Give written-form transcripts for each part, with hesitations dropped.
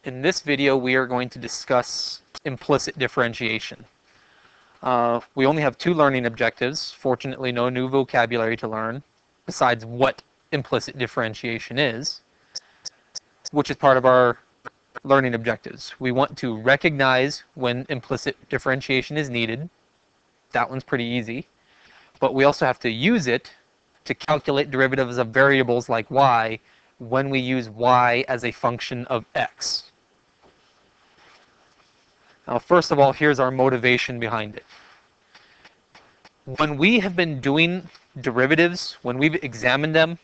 In this video, we are going to discuss implicit differentiation. We only have 2 learning objectives. Fortunately, no new vocabulary to learn besides what implicit differentiation is, which is part of our learning objectives. We want to recognize when implicit differentiation is needed. That one's pretty easy. But we also have to use it to calculate derivatives of variables like y when we use y as a function of x. Now, first of all, here's our motivation behind it. When we have been doing derivatives, when we've examined them,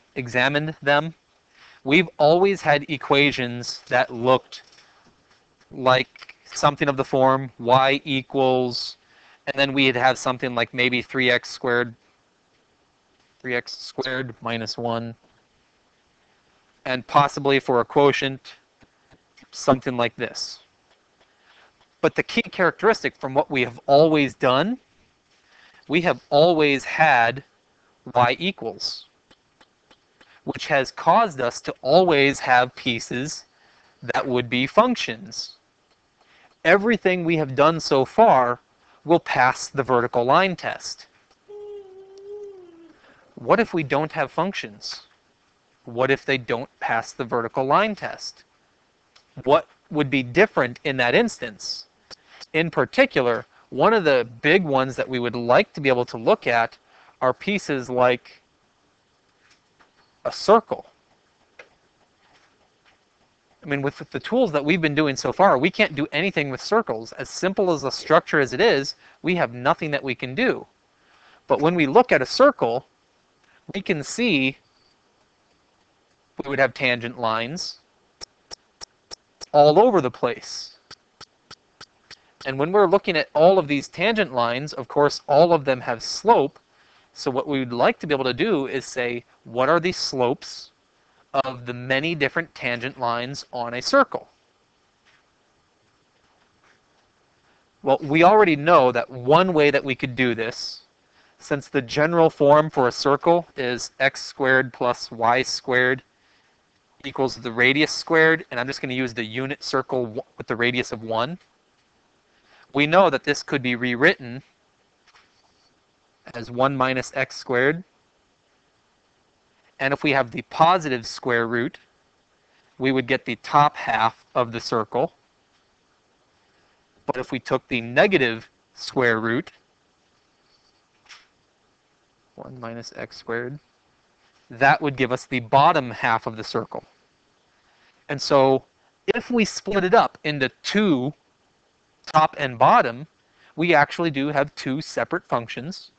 we've always had equations that looked like something of the form y equals, and then we'd have something like maybe 3x squared minus 1, and possibly for a quotient, something like this. But the key characteristic from what we have always done, we have always had y equals, which has caused us to always have pieces that would be functions. Everything we have done so far will pass the vertical line test. What if we don't have functions? What if they don't pass the vertical line test? What would be different in that instance? In particular, one of the big ones that we would like to be able to look at are pieces like a circle. I mean, with the tools that we've been doing so far, we can't do anything with circles. As simple as a structure as it is, we have nothing that we can do. But when we look at a circle, we can see we would have tangent lines all over the place. And when we're looking at all of these tangent lines, of course, all of them have slope. So what we would like to be able to do is say, what are the slopes of the many different tangent lines on a circle? Well, we already know that one way that we could do this, since the general form for a circle is x squared plus y squared equals the radius squared, and I'm just going to use the unit circle with the radius of 1. We know that this could be rewritten as 1 minus x squared. And if we have the positive square root, we would get the top half of the circle. But if we took the negative square root, 1 minus x squared, that would give us the bottom half of the circle. And so if we split it up into 2 top and bottom, we actually do have 2 separate functions.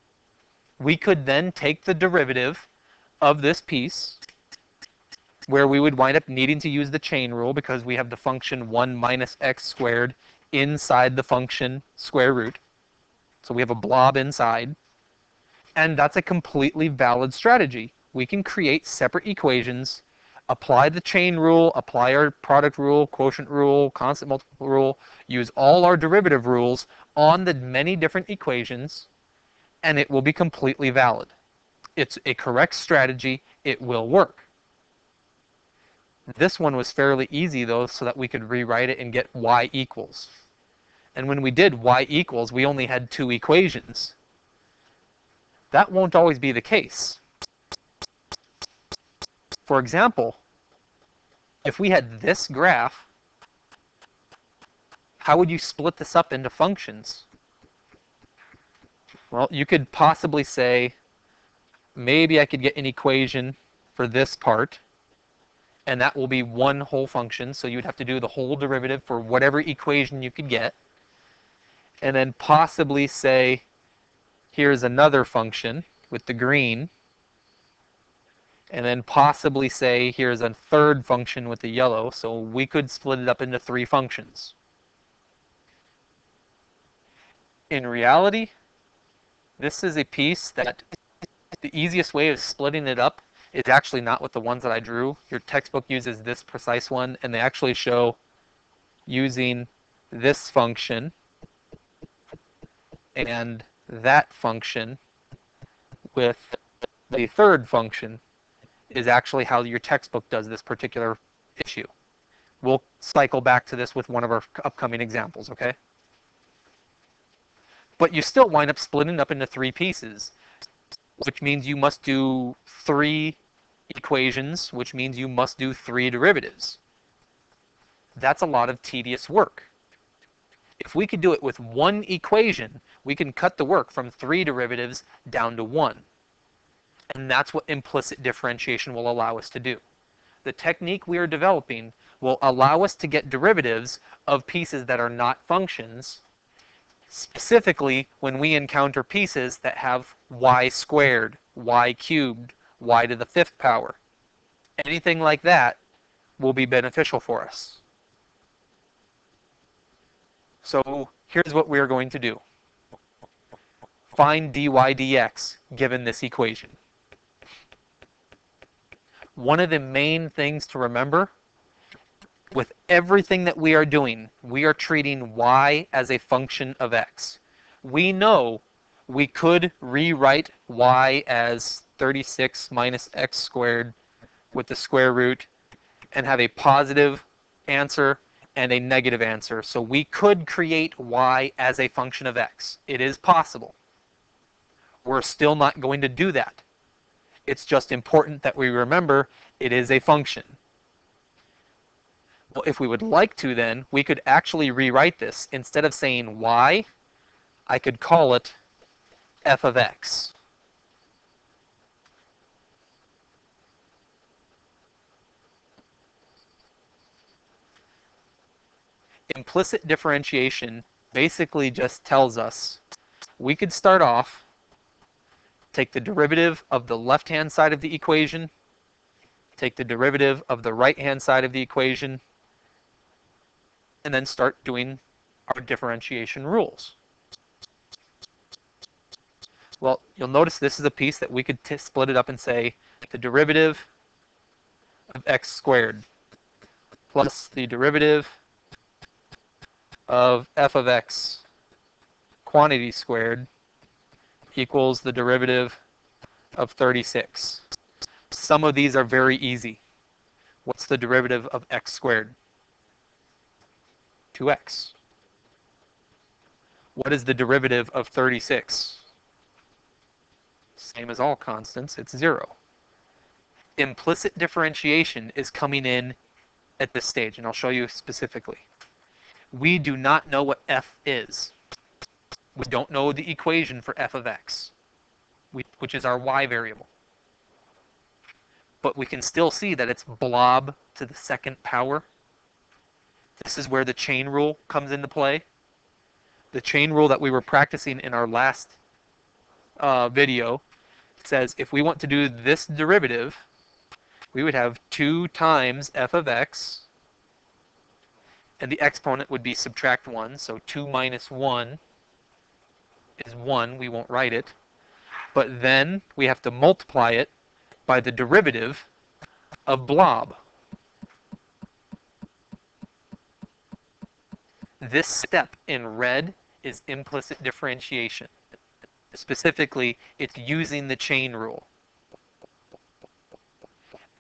We could then take the derivative of this piece, where we would wind up needing to use the chain rule because we have the function 1 minus x squared inside the function square root. So we have a blob inside. And that's a completely valid strategy. We can create separate equations, apply the chain rule, apply our product rule, quotient rule, constant multiple rule, use all our derivative rules on the many different equations, and it will be completely valid. It's a correct strategy. It will work. This one was fairly easy, though, so that we could rewrite it and get y equals. And when we did y equals, we only had 2 equations. That won't always be the case. For example, if we had this graph, how would you split this up into functions? Well, you could possibly say, maybe I could get an equation for this part, and that will be one whole function, so you'd have to do the whole derivative for whatever equation you could get, and then possibly say, here's another function with the green, and then possibly say, here's a third function with the yellow, so we could split it up into 3 functions. In reality, this is a piece that the easiest way of splitting it up is actually not with the ones that I drew. Your textbook uses this precise one, and they actually show using this function and that function with the third function is actually how your textbook does this particular issue. We'll cycle back to this with one of our upcoming examples, okay? But you still wind up splitting up into three pieces, which means you must do three equations, which means you must do three derivatives. That's a lot of tedious work. If we could do it with one equation, we can cut the work from three derivatives down to one. And that's what implicit differentiation will allow us to do. The technique we are developing will allow us to get derivatives of pieces that are not functions, specifically when we encounter pieces that have y squared, y cubed, y to the fifth power. Anything like that will be beneficial for us. So here's what we're going to do. Find dy dx given this equation. One of the main things to remember, with everything that we are doing, we are treating y as a function of x. We know we could rewrite y as 36 minus x squared with the square root and have a positive answer and a negative answer. So we could create y as a function of x. It is possible. We're still not going to do that. It's just important that we remember it is a function. Well, if we would like to, then we could actually rewrite this. Instead of saying y, I could call it f of x. Implicit differentiation basically just tells us we could start off, take the derivative of the left-hand side of the equation, take the derivative of the right-hand side of the equation, and then start doing our differentiation rules. Well, you'll notice this is a piece that we could split it up and say the derivative of x squared plus the derivative of f of x quantity squared equals the derivative of 36. Some of these are very easy. What's the derivative of x squared? 2x. What is the derivative of 36? Same as all constants, it's 0. Implicit differentiation is coming in at this stage, and I'll show you specifically. We do not know what f is. We don't know the equation for f of x, which is our y variable. But we can still see that it's blob to the second power. This is where the chain rule comes into play. The chain rule that we were practicing in our last video says if we want to do this derivative, we would have 2 times f of x, and the exponent would be subtract 1, so 2 minus 1 is 1, we won't write it. But then we have to multiply it by the derivative of blob. This step in red is implicit differentiation. Specifically, it's using the chain rule.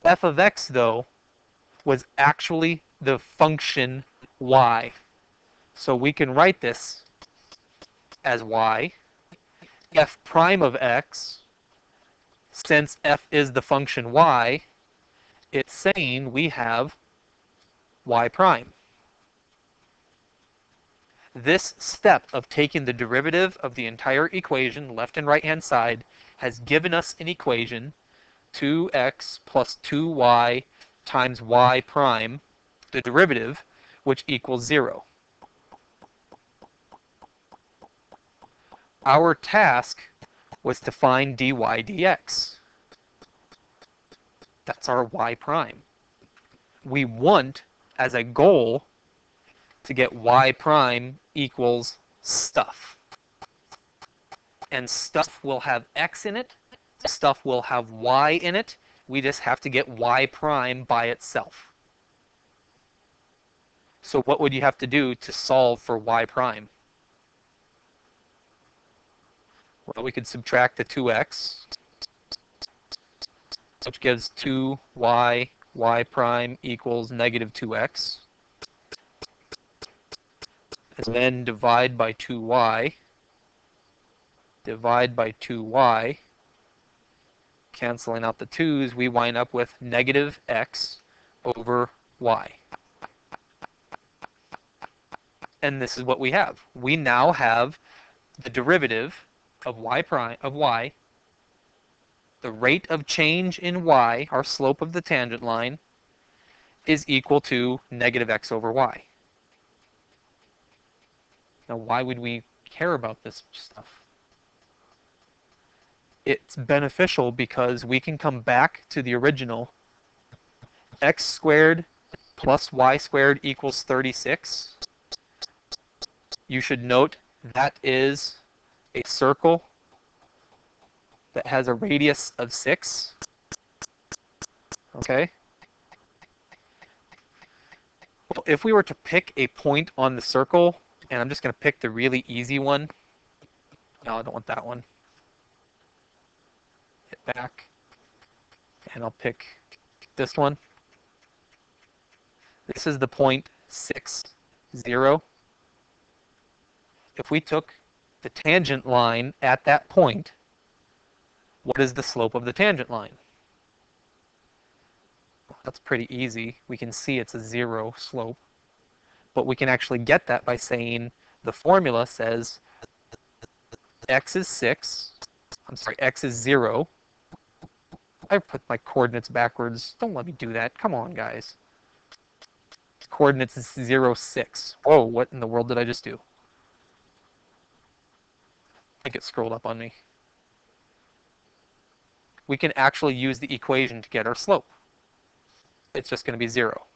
F of x, though, was actually the function y. So we can write this as y. F prime of x, since f is the function y, it's saying we have y prime. This step of taking the derivative of the entire equation, left and right hand side, has given us an equation, 2x plus 2y times y prime, the derivative, which equals 0. Our task was to find dy dx. That's our y prime. We want, as a goal, to get y prime equals stuff. And stuff will have x in it. Stuff will have y in it. We just have to get y prime by itself. So what would you have to do to solve for y prime? Well, we could subtract the 2x, which gives 2y, y prime equals negative 2x. and then divide by 2y, divide by 2y, canceling out the 2's, we wind up with negative x over y. And this is what we have. We now have the derivative of y prime of y, the rate of change in y, our slope of the tangent line, is equal to negative x over y. Now, why would we care about this stuff? It's beneficial because we can come back to the original. X squared plus y squared equals 36. You should note that is a circle that has a radius of 6. Okay? Well, if we were to pick a point on the circle, and I'm just going to pick the really easy one. No, I don't want that one. Hit back. And I'll pick this one. This is the point 6, 0. If we took the tangent line at that point, what is the slope of the tangent line? That's pretty easy. We can see it's a 0 slope. But we can actually get that by saying the formula says x is 6. I'm sorry, x is 0. I put my coordinates backwards. Don't let me do that. Come on, guys. Coordinates is 0, 6. Whoa, what in the world did I just do? I get scrolled up on me. We can actually use the equation to get our slope. It's just going to be 0.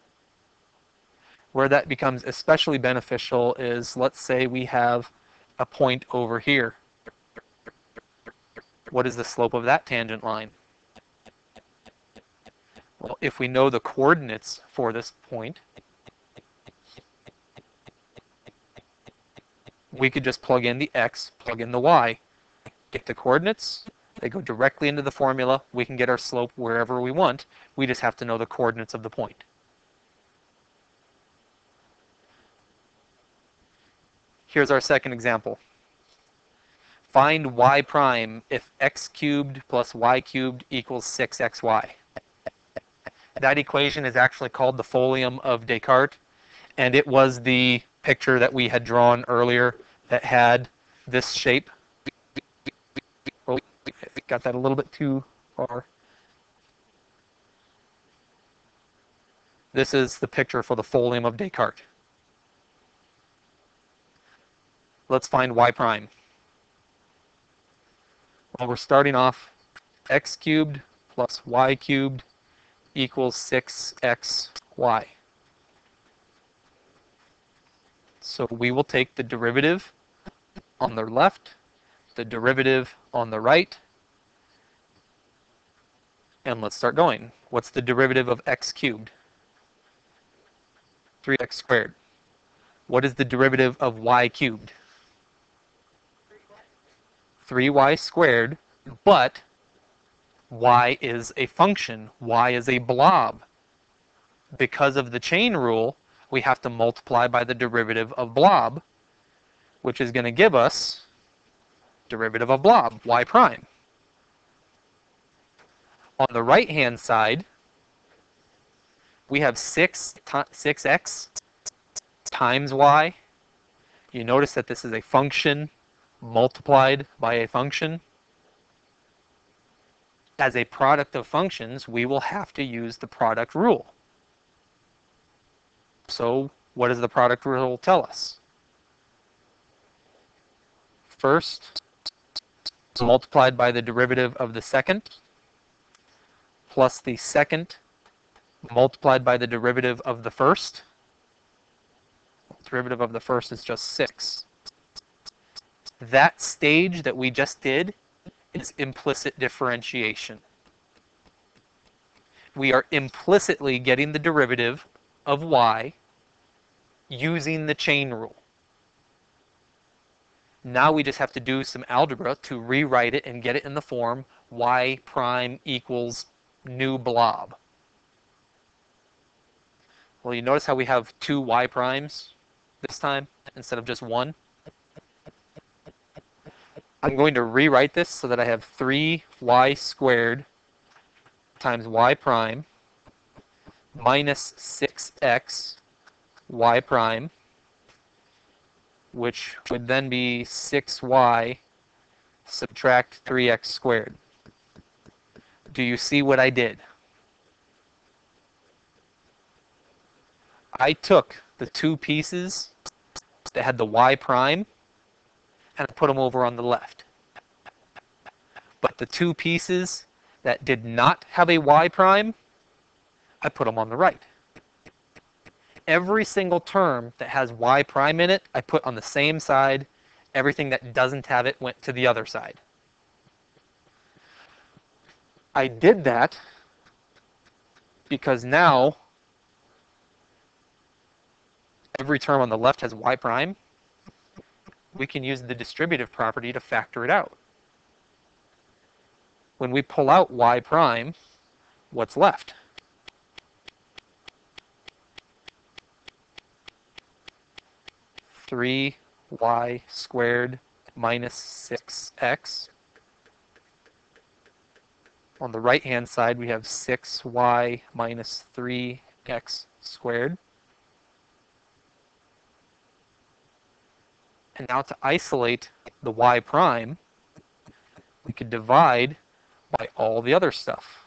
Where that becomes especially beneficial is, let's say we have a point over here. What is the slope of that tangent line? Well, if we know the coordinates for this point, we could just plug in the x, plug in the y, get the coordinates, they go directly into the formula, we can get our slope wherever we want, we just have to know the coordinates of the point. Here's our second example. Find y prime if x cubed plus y cubed equals 6xy. That equation is actually called the folium of Descartes, and it was the picture that we had drawn earlier that had this shape. Oh, got that a little bit too far. This is the picture for the folium of Descartes. Let's find y prime. Well, we're starting off x cubed plus y cubed equals 6xy. So we will take the derivative on the left, the derivative on the right, and let's start going. What's the derivative of x cubed? 3x squared. What is the derivative of y cubed? 3y squared, but y is a function. Y is a blob. Because of the chain rule, we have to multiply by the derivative of blob, which is going to give us derivative of blob, y prime. On the right-hand side, we have 6x times y. You notice that this is a function multiplied by a function. As a product of functions, we will have to use the product rule. So what does the product rule tell us? First, multiplied by the derivative of the second, plus the second multiplied by the derivative of the first. The derivative of the first is just 6. That stage that we just did is implicit differentiation. We are implicitly getting the derivative of y using the chain rule. Now we just have to do some algebra to rewrite it and get it in the form y prime equals new blob. Well, you notice how we have two y primes? this time instead of just 1. I'm going to rewrite this so that I have 3y squared times y prime minus 6x y prime, which would then be 6y subtract 3x squared. Do you see what I did? I took the two pieces that had the y prime and I put them over on the left. But the two pieces that did not have a y prime, I put them on the right. Every single term that has y prime in it, I put on the same side. Everything that doesn't have it went to the other side. I did that because now every term on the left has y prime. We can use the distributive property to factor it out. When we pull out y prime, what's left? Three y squared minus 6x. On the right-hand side, we have 6y minus 3x squared. And now to isolate the y prime, we could divide by all the other stuff.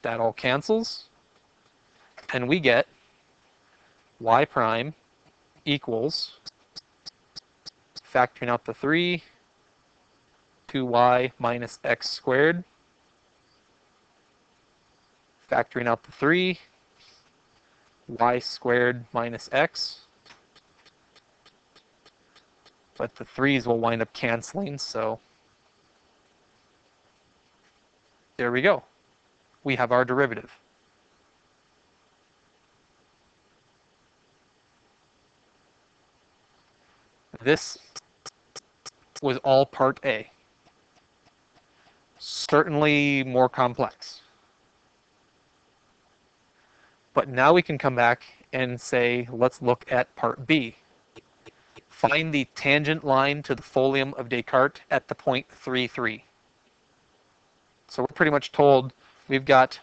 That all cancels, and we get y prime equals, factoring out the 3, 2y minus x squared, factoring out the 3, y squared minus x, but the 3's will wind up canceling, so there we go. We have our derivative. This was all part A. Certainly more complex. But now we can come back and say, let's look at part B. Find the tangent line to the folium of Descartes at the point 3, 3. So we're pretty much told we've got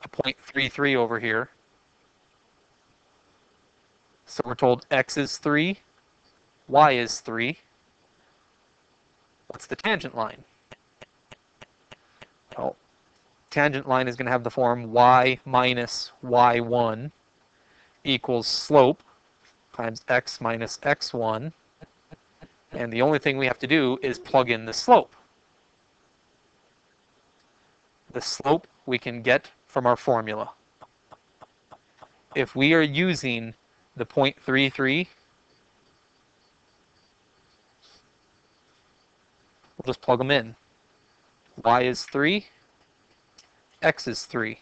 a point 3, 3 over here. So we're told x is 3, y is 3. What's the tangent line? Well, tangent line is going to have the form y minus y1 equals slope times x minus x1. And the only thing we have to do is plug in the slope. The slope we can get from our formula. If we are using the 0.33, we'll just plug them in. Y is 3, x is 3.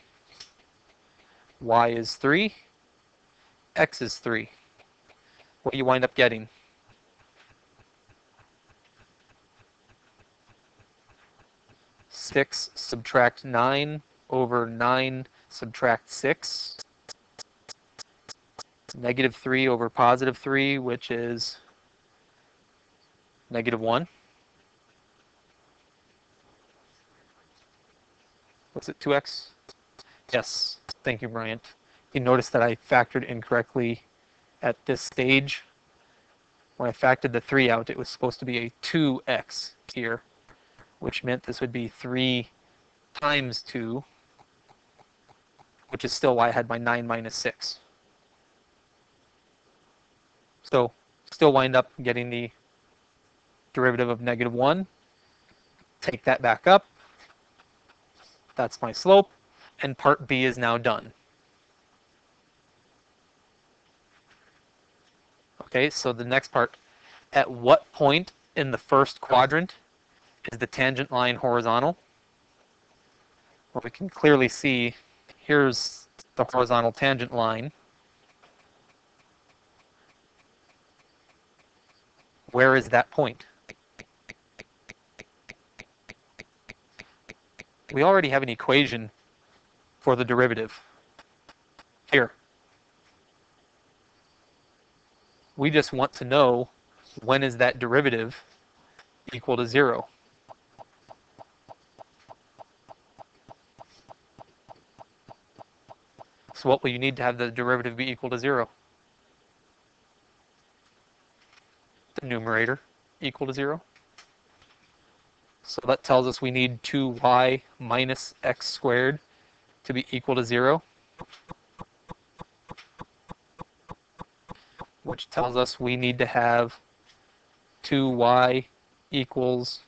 Y is 3, x is 3. What do you wind up getting? Six subtract 9 over 9 subtract 6. Negative 3 over positive 3, which is negative 1. Was it 2x? Yes, thank you, Bryant. You notice that I factored incorrectly at this stage. When I factored the 3 out, it was supposed to be a 2x here, which meant this would be 3 times 2, which is still why I had my 9 minus 6. So still wind up getting the derivative of negative 1. Take that back up. That's my slope. And part B is now done. Okay, so the next part. At what point in the first quadrant is the tangent line horizontal? Well, we can clearly see here's the horizontal tangent line. Where is that point? we already have an equation for the derivative here. We just want to know when is that derivative equal to 0. So what will you need to have the derivative be equal to 0? The numerator equal to 0. So that tells us we need 2y minus x squared to be equal to 0, which tells us we need to have 2y equals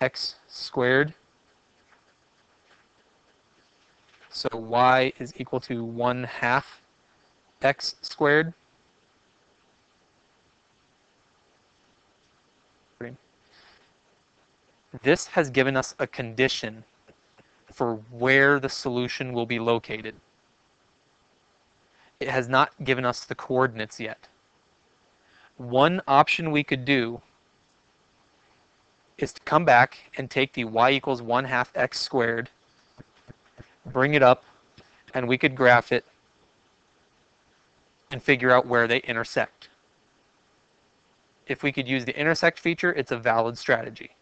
x squared. So y is equal to 1/2 x squared. This has given us a condition for where the solution will be located. It has not given us the coordinates yet. One option we could do is to come back and take the y equals 1/2 x squared, bring it up, and we could graph it and figure out where they intersect. If we could use the intersect feature, it's a valid strategy.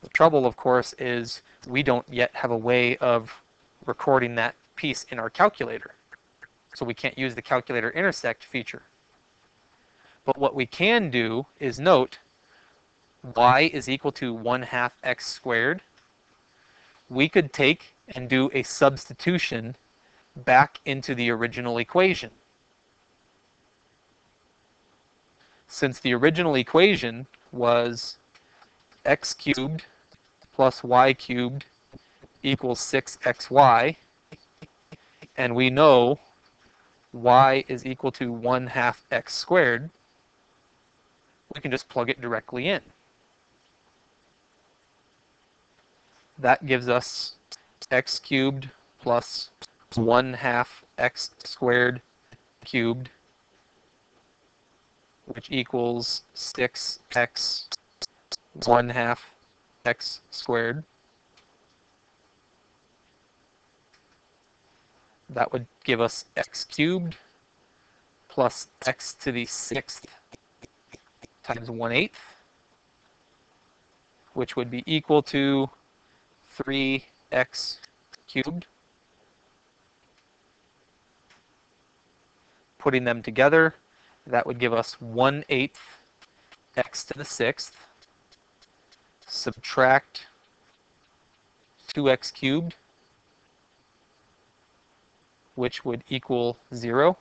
The trouble, of course, is we don't yet have a way of recording that piece in our calculator. So we can't use the calculator intersect feature. But what we can do is note y is equal to 1/2 x squared. We could take and do a substitution back into the original equation. Since the original equation was x cubed plus y cubed equals 6xy, and we know y is equal to 1/2 x squared, we can just plug it directly in. That gives us x cubed plus 1/2 x squared cubed, which equals 6x 1/2 x squared. That would give us x cubed plus x to the 6th times 1/8, which would be equal to 3x cubed. Putting them together, that would give us 1/8 x to the 6th, subtract 2x cubed, which would equal 0.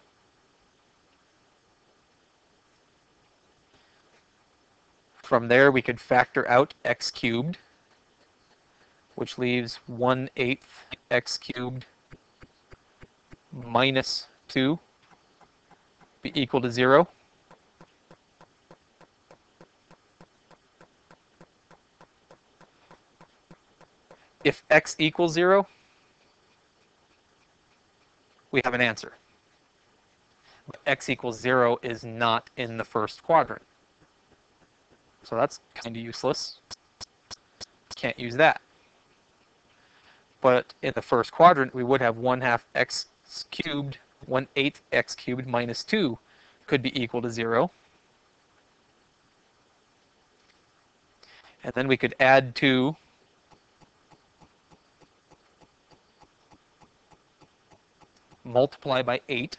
From there, we could factor out x cubed, which leaves 1/8 x cubed minus 2 be equal to 0. If x equals 0, we have an answer. But x equals 0 is not in the first quadrant. So that's kind of useless. Can't use that. But in the first quadrant, we would have 1/2 x cubed, 1/8 x cubed minus 2 could be equal to 0. And then we could add 2 multiply by 8.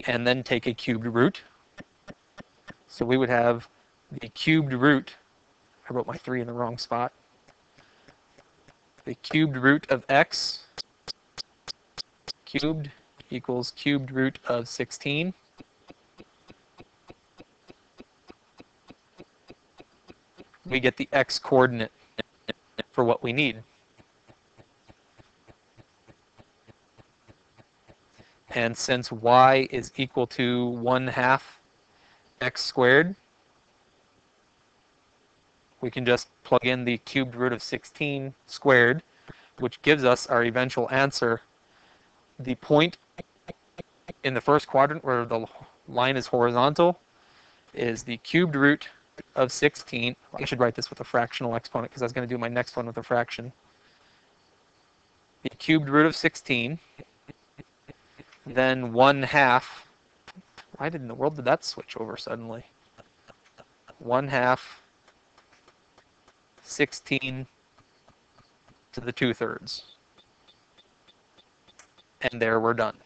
And then take a cubed root. So we would have the cubed root. I wrote my 3 in the wrong spot. The cubed root of x cubed equals cubed root of 16. We get the x coordinate for what we need. And since y is equal to 1/2 x squared, we can just plug in the cubed root of 16 squared, which gives us our eventual answer. The point in the first quadrant where the line is horizontal is the cubed root of 16. I should write this with a fractional exponent because I was going to do my next one with a fraction. The cubed root of 16, then 1/2. Why in the world did that switch over suddenly? 1/2 16 to the 2/3. And there we're done.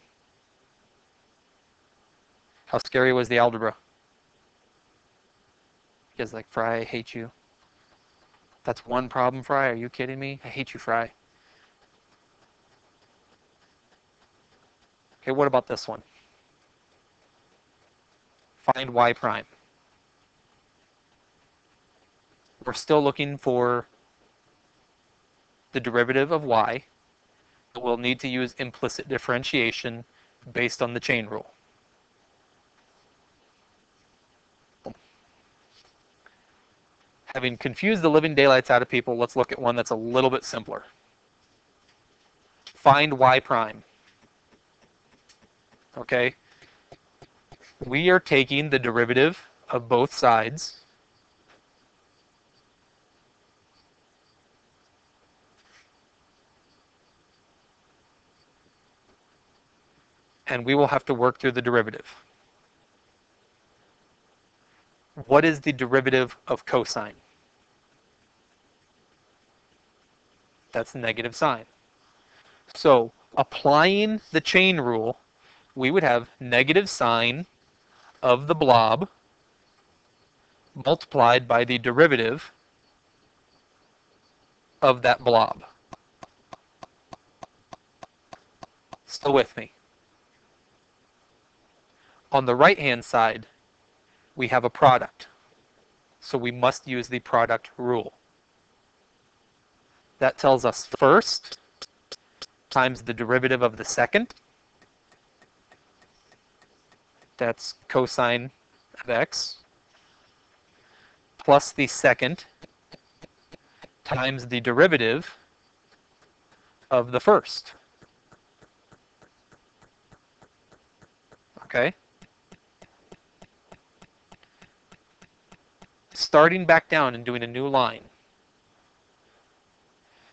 How scary was the algebra? You guys like, Fry, I hate you. That's one problem, Fry? Are you kidding me? I hate you, Fry. Okay, what about this one? Find y prime. We're still looking for the derivative of y. We'll need to use implicit differentiation based on the chain rule. Having confused the living daylights out of people, let's look at one that's a little bit simpler. Find y prime. Okay? We are taking the derivative of both sides. And we will have to work through the derivative. What is the derivative of cosine? That's negative sine. So applying the chain rule, we would have negative sine of the blob multiplied by the derivative of that blob. Still with me? On the right-hand side, we have a product. So we must use the product rule. That tells us first times the derivative of the second. That's cosine of x. Plus the second times the derivative of the first. Okay? Starting back down and doing a new line.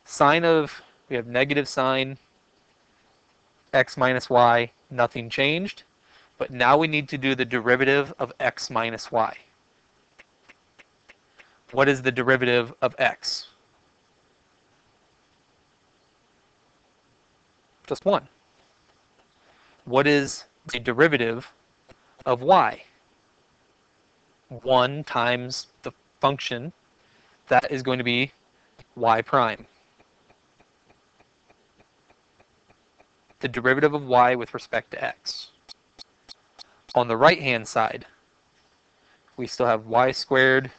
Sine of, we have negative sine x minus y, nothing changed. But now we need to do the derivative of x minus y. What is the derivative of x? Just 1. What is the derivative of y? 1 times the function. That is going to be y prime. The derivative of y with respect to x. On the right-hand side, we still have y squared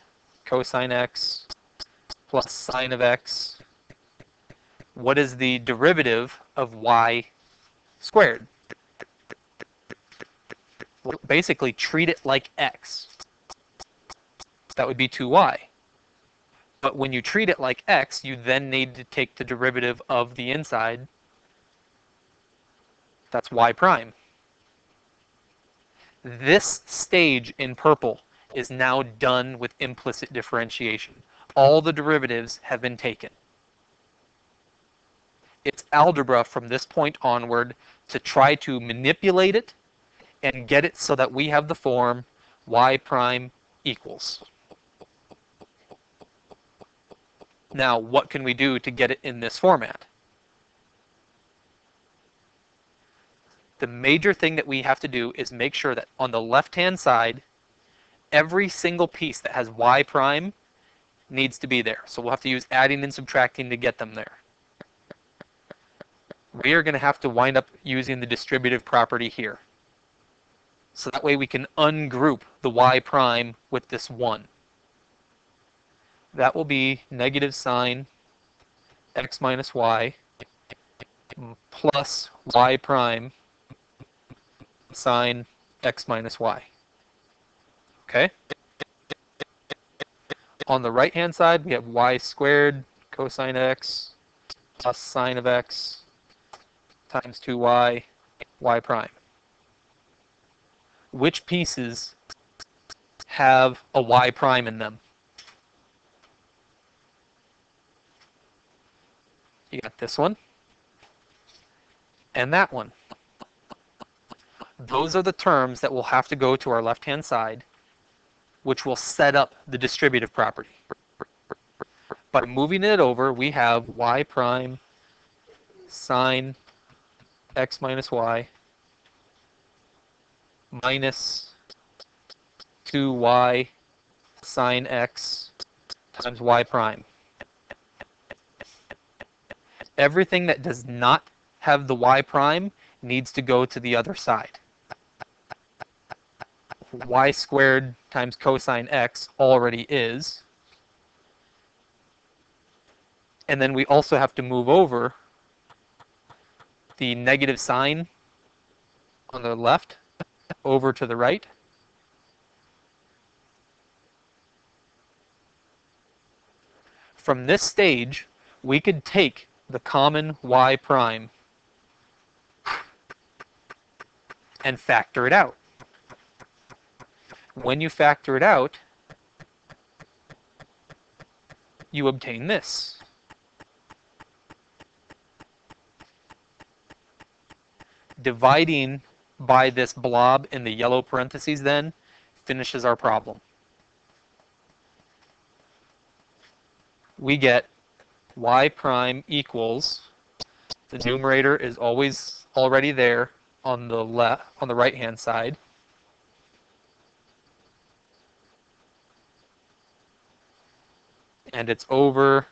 cosine x plus sine of x. What is the derivative of y squared? We'll basically treat it like x. That would be 2y. But when you treat it like x, you then need to take the derivative of the inside. That's y prime. This stage in purple is now done with implicit differentiation. All the derivatives have been taken. It's algebra from this point onward to try to manipulate it and get it so that we have the form y prime equals. Now, what can we do to get it in this format? The major thing that we have to do is make sure that on the left-hand side, every single piece that has y prime needs to be there. So we'll have to use adding and subtracting to get them there. We are going to have to wind up using the distributive property here. So that way we can ungroup the y prime with this 1. That will be negative sine x minus y plus y prime sine x minus y. Okay? On the right-hand side, we have y squared cosine x plus sine of x times 2y, y prime. Which pieces have a y prime in them. You got this one and that one. Those are the terms that will have to go to our left-hand side, which will set up the distributive property. By moving it over, we have y prime sine x minus y minus 2y sine x times y prime. Everything that does not have the y prime needs to go to the other side. Y squared times cosine x already is. And then we also have to move over the negative sign on the left over to the right. From this stage, we could take the common y prime and factor it out. When you factor it out, you obtain this. Dividing by this blob in the yellow parentheses then finishes our problem. We get y prime equals, the numerator is always already there on the right hand side, and it's over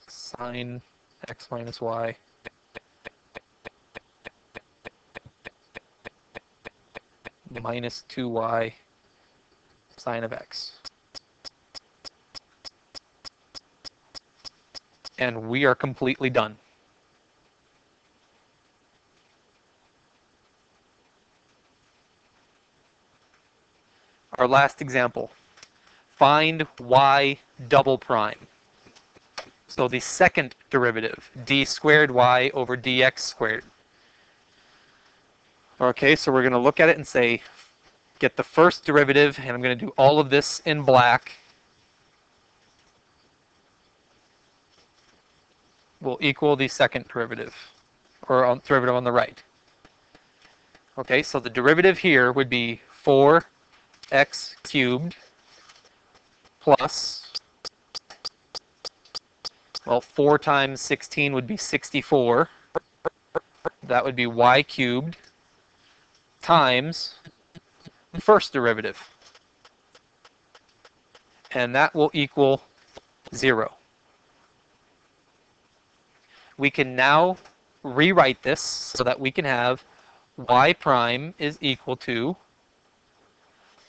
sine x minus y minus 2y sine of x. And we are completely done. Our last example. Find y double prime. So the second derivative, d squared y over dx squared. Okay, so we're going to look at it and say, get the first derivative, and I'm going to do all of this in black. Will equal the second derivative, or derivative on the right. Okay, so the derivative here would be 4x cubed plus, well, 4 times 16 would be 64. That would be y cubed times the first derivative. And that will equal 0. We can now rewrite this so that we can have y prime is equal to,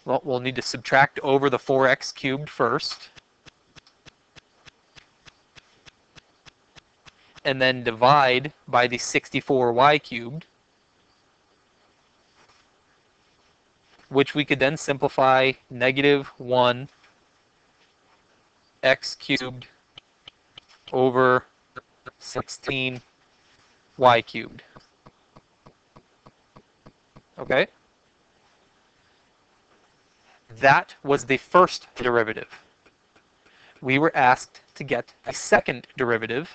well, we'll need to subtract over the 4x cubed first, and then divide by the 64y cubed, which we could then simplify negative 1 x cubed over 16 y cubed. Okay? That was the first derivative. We were asked to get a second derivative,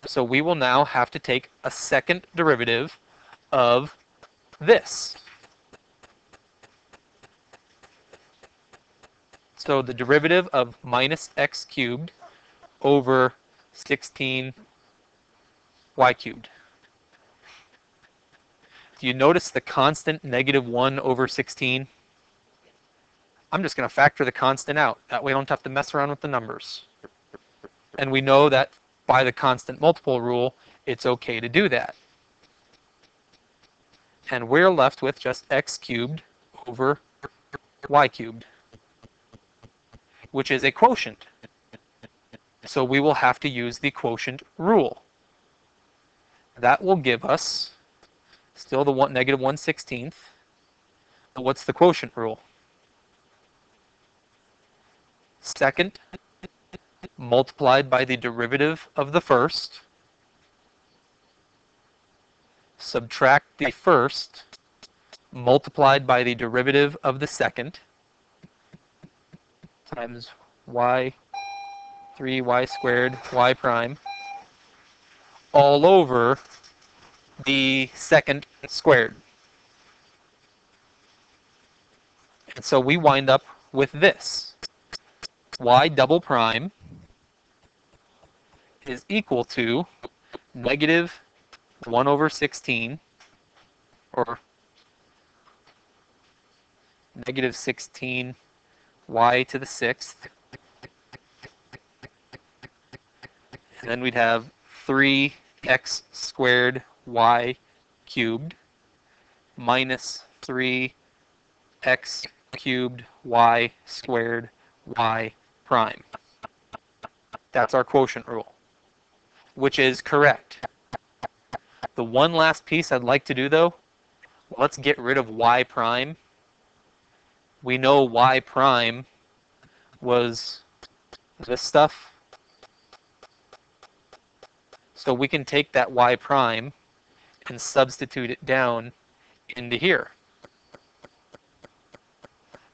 so we will now have to take a second derivative of this. So the derivative of minus x cubed over 16 y cubed. Do you notice the constant negative 1 over 16? I'm just going to factor the constant out. That way I don't have to mess around with the numbers. And we know that by the constant multiple rule, it's okay to do that. And we're left with just x cubed over y cubed, which is a quotient. So we will have to use the quotient rule. That will give us still the negative 1/16. But what's the quotient rule? Second multiplied by the derivative of the first, subtract the first multiplied by the derivative of the second times y 3y squared y prime all over the second squared. And so we wind up with this. Y double prime is equal to negative 1 over 16, or negative 16 y to the sixth. And then we'd have 3x squared y cubed minus 3x cubed y squared y prime. That's our quotient rule, which is correct. The one last piece I'd like to do, though, let's get rid of y prime. We know y prime was this stuff. So we can take that y prime and substitute it down into here.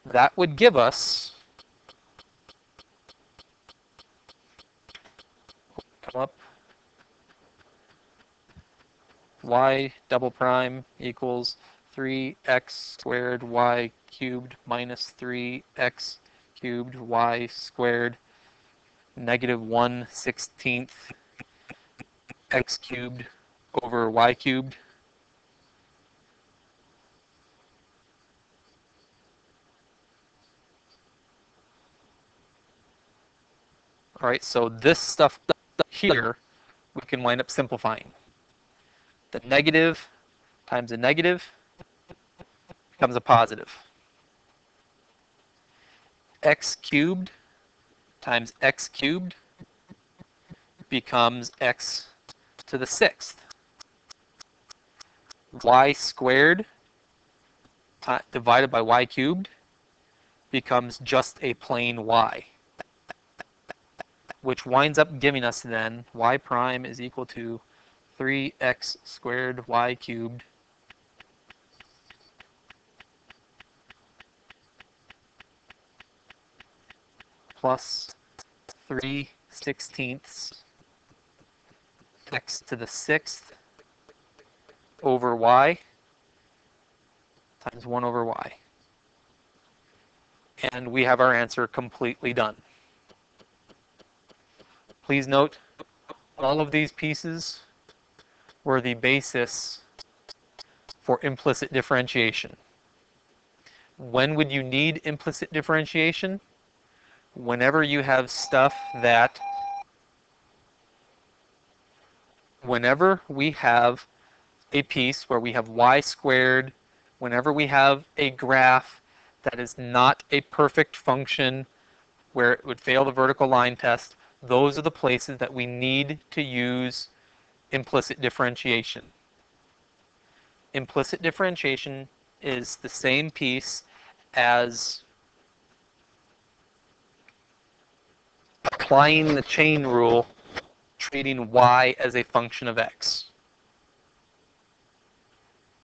That would give us, come up, y double prime equals 3x squared y cubed minus 3x cubed y squared negative 1/16 x cubed over y cubed. All right, so this stuff here, we can wind up simplifying. The negative times a negative becomes a positive. X cubed times x cubed becomes x to the sixth. Y squared divided by y cubed becomes just a plain y, which winds up giving us then y prime is equal to 3x squared y cubed plus 3/16 x to the sixth over y times 1 over y. And we have our answer completely done. Please note, all of these pieces were the basis for implicit differentiation. When would you need implicit differentiation? Whenever you have stuff that, whenever we have a piece where we have y squared, whenever we have a graph that is not a perfect function where it would fail the vertical line test, those are the places that we need to use implicit differentiation. Implicit differentiation is the same piece as applying the chain rule, treating y as a function of x.